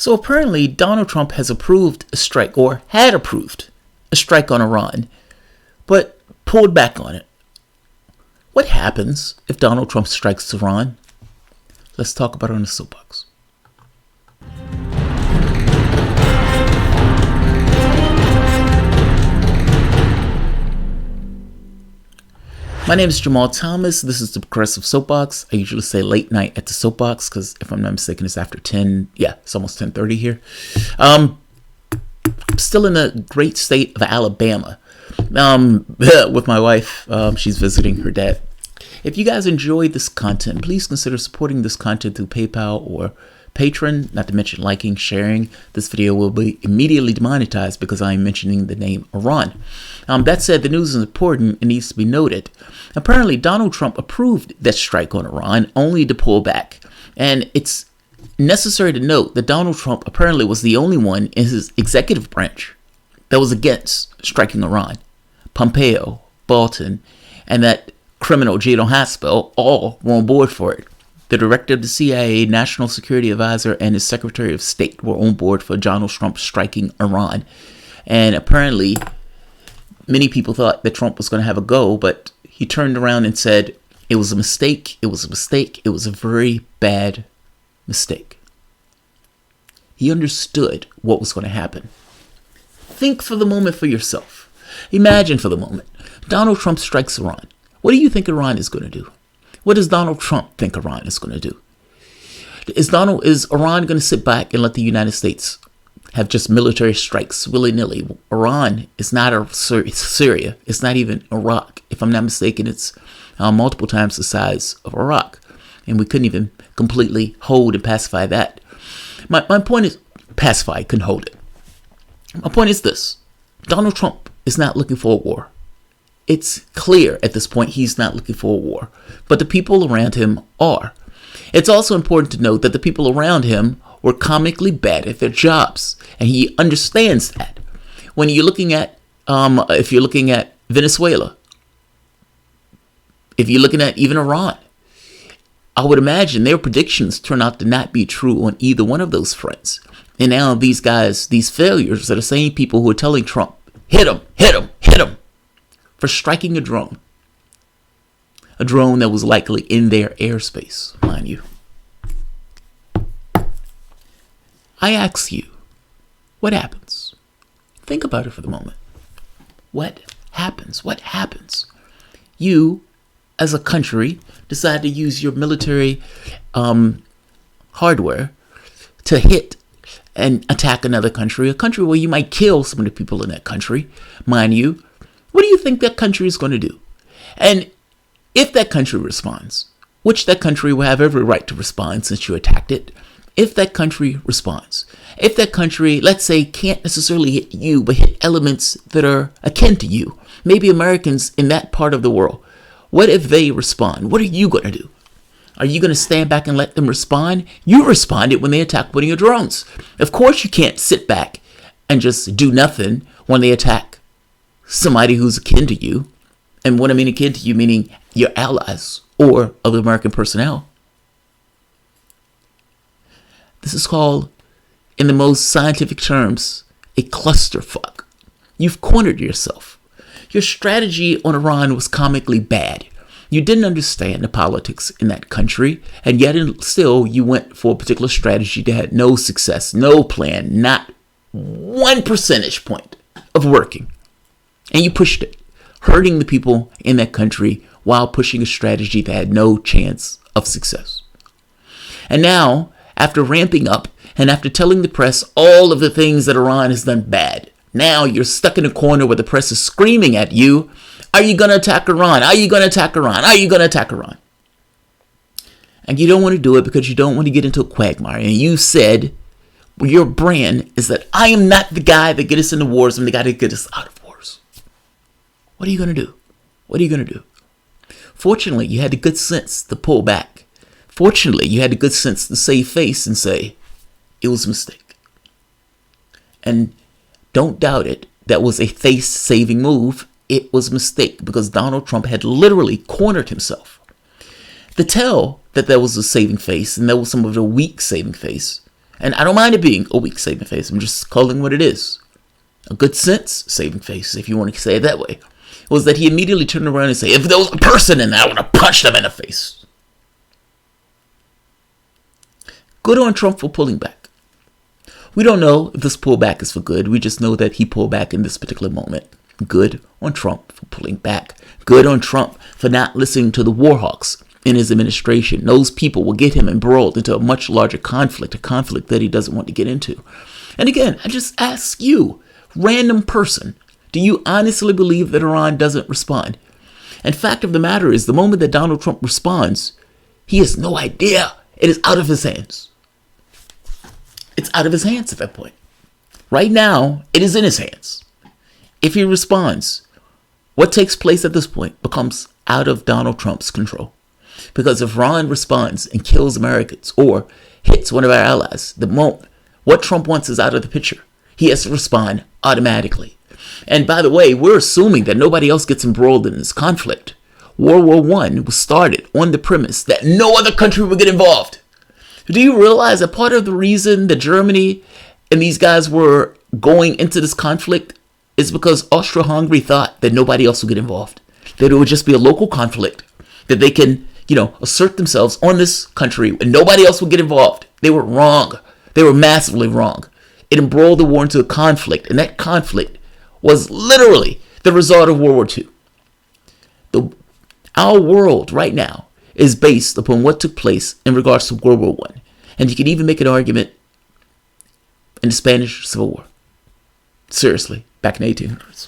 So apparently Donald Trump has approved a strike, or had approved a strike on Iran, but pulled back on it. What happens if Donald Trump strikes Iran? Let's talk about it on the soapbox. My name is Jamarl Thomas. This is the Progressive Soapbox. I usually say late night at the soapbox because if I'm not mistaken, it's after 10. Yeah, it's almost 10:30 here. Still in the great state of Alabama with my wife. She's visiting her dad. If you guys enjoy this content, please consider supporting this content through PayPal or Patreon, not to mention liking, sharing. This video will be immediately demonetized because I am mentioning the name Iran. That said, the news is important and needs to be noted. Apparently, Donald Trump approved that strike on Iran only to pull back. And it's necessary to note that Donald Trump apparently was the only one in his executive branch that was against striking Iran. Pompeo, Bolton, and that criminal Gino Haspel all were on board for it. The director of the CIA, National Security Advisor, and his Secretary of State were on board for Donald Trump striking Iran. And apparently, many people thought that Trump was going to have a go, but he turned around and said, it was a mistake, it was a mistake, it was a very bad mistake. He understood what was going to happen. Think for the moment for yourself. Imagine for the moment, Donald Trump strikes Iran. What do you think Iran is going to do? What does Donald Trump think Iran is going to do? Is Iran going to sit back and let the United States have just military strikes willy-nilly? Iran is not Syria. It's not even Iraq. If I'm not mistaken, it's multiple times the size of Iraq. And we couldn't even completely hold and pacify that. My point is, pacify, couldn't hold it. My point is this. Donald Trump is not looking for a war. It's clear at this point he's not looking for a war. But the people around him are. It's also important to note that the people around him were comically bad at their jobs. And he understands that. When you're looking at, if you're looking at Venezuela, if you're looking at even Iran, I would imagine their predictions turn out to not be true on either one of those fronts. And now these guys, these failures are the same people who are telling Trump, hit him, hit him, hit him, for striking a drone. A drone that was likely in their airspace, mind you. I ask you, what happens? Think about it for the moment. What happens? What happens? You, as a country, decide to use your military hardware to hit and attack another country, a country where you might kill some of the people in that country, mind you. What do you think that country is going to do? And if that country responds, which that country will have every right to respond since you attacked it, if that country responds, if that country, let's say, can't necessarily hit you, but hit elements that are akin to you, maybe Americans in that part of the world, what if they respond? What are you going to do? Are you going to stand back and let them respond? You responded when they attacked one of your drones. Of course you can't sit back and just do nothing when they attack somebody who's akin to you. And when I mean akin to you, meaning your allies or other American personnel. This is called, in the most scientific terms, a clusterfuck. You've cornered yourself. Your strategy on Iran was comically bad. You didn't understand the politics in that country, and yet still you went for a particular strategy that had no success, no plan, not 1 percentage point of working. And you pushed it, hurting the people in that country while pushing a strategy that had no chance of success. And now, after ramping up and after telling the press all of the things that Iran has done bad, now you're stuck in a corner where the press is screaming at you, are you going to attack Iran? Are you going to attack Iran? Are you going to attack Iran? And you don't want to do it because you don't want to get into a quagmire. And you said, well, your brand is that I am not the guy that gets us into wars. I'm the guy that gets us out of wars. What are you going to do? What are you going to do? Fortunately, you had the good sense to pull back. Fortunately, you had the good sense to save face and say, it was a mistake. And don't doubt it. That was a face-saving move. It was a mistake because Donald Trump had literally cornered himself. To tell that there was a saving face and there was some of a weak saving face, And I don't mind it being a weak saving face. I'm just calling what it is. A good sense saving face, if you want to say it that way, was that he immediately turned around and said, if there was a person in there, I would have punched them in the face. Good on Trump for pulling back. We don't know if this pullback is for good. We just know that he pulled back in this particular moment. Good on Trump for pulling back. Good on Trump for not listening to the war hawks in his administration. Those people will get him embroiled into a much larger conflict, a conflict that he doesn't want to get into. And again, I just ask you, random person, do you honestly believe that Iran doesn't respond? And fact of the matter is, the moment that Donald Trump responds, he has no idea. It is out of his hands. It's out of his hands at that point. Right now, it is in his hands. If he responds, what takes place at this point becomes out of Donald Trump's control. Because if Iran responds and kills Americans or hits one of our allies, the moment what Trump wants is out of the picture. He has to respond automatically. And by the way, we're assuming that nobody else gets embroiled in this conflict. World War I was started on the premise that no other country would get involved. Do you realize that part of the reason that Germany and these guys were going into this conflict is because Austro-Hungary thought that nobody else would get involved, that it would just be a local conflict, that they can, assert themselves on this country and nobody else would get involved. They were wrong. They were massively wrong. It embroiled the war into a conflict, and that conflict was literally the result of World War II. Our world right now is based upon what took place in regards to World War I. And you can even make an argument in the Spanish Civil War. Seriously, back in the 1800s.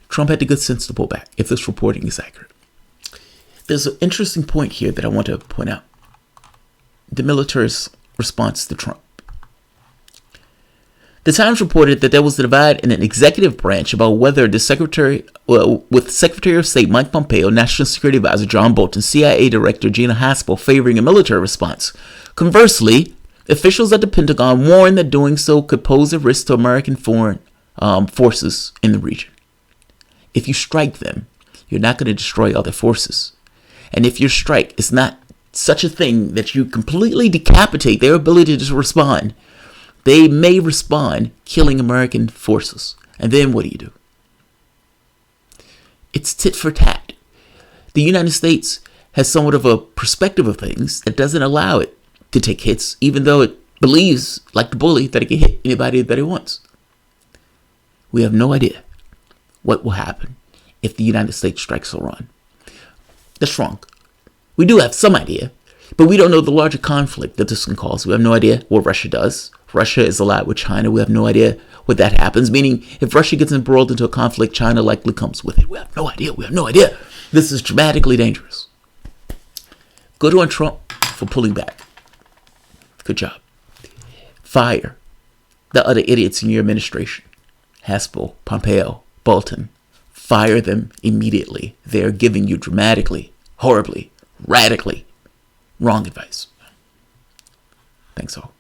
Trump had the good sense to pull back, if this reporting is accurate. There's an interesting point here that I want to point out. The military's response to Trump. The Times reported that there was a divide in an executive branch about whether with Secretary of State Mike Pompeo, National Security Advisor John Bolton, CIA Director Gina Haspel favoring a military response. Conversely, officials at the Pentagon warned that doing so could pose a risk to American foreign forces in the region. If you strike them, you're not going to destroy other forces. And if your strike is not such a thing that you completely decapitate their ability to respond, they may respond killing American forces. And then what do? It's tit for tat. The United States has somewhat of a perspective of things that doesn't allow it to take hits, even though it believes, like the bully, that it can hit anybody that it wants. We have no idea what will happen if the United States strikes Iran. That's wrong. We do have some idea, but we don't know the larger conflict that this can cause. We have no idea what Russia does. Russia is allied with China. We have no idea what that happens, meaning if Russia gets embroiled into a conflict, China likely comes with it. We have no idea. We have no idea. This is dramatically dangerous. Good on Trump for pulling back. Good job. Fire the other idiots in your administration. Haspel, Pompeo, Bolton. Fire them immediately. They're giving you dramatically, horribly, radically wrong advice. Thanks all.